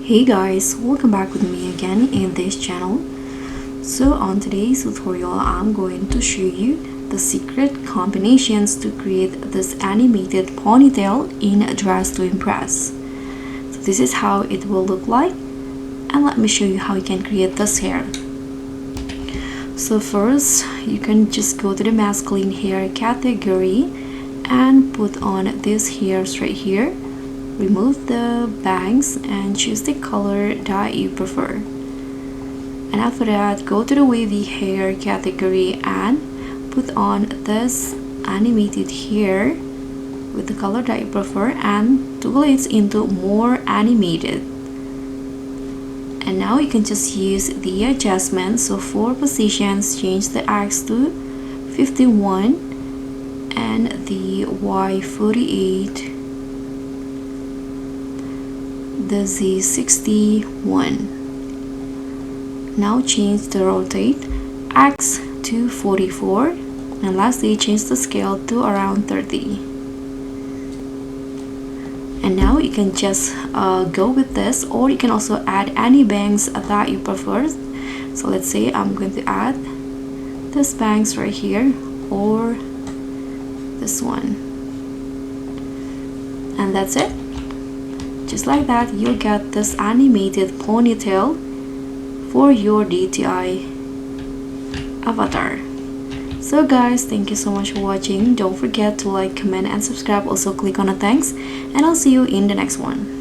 Hey guys, welcome back with me again in this channel. So on today's tutorial, I'm going to show you the secret combinations to create this animated ponytail in Dress to Impress. So this is how it will look like, and let me show you how you can create this hair. So first, you can just go to the masculine hair category and put on these hairs right here. Remove the bangs and choose the color that you prefer. And after that, go to the wavy hair category and put on this animated hair with the color that you prefer and toggle it into more animated. And now you can just use the adjustment. So for positions, change the X to 51 and the Y 48, the Z 61. Now change the rotate X to 44, and lastly change the scale to around 30. And now you can just go with this, or you can also add any bangs that you prefer. So let's say I'm going to add this bangs right here or this one, and that's it. Just like that, you'll get this animated ponytail for your DTI avatar. So guys, thank you so much for watching. Don't forget to like, comment and subscribe. Also click on the thanks, and I'll see you in the next one.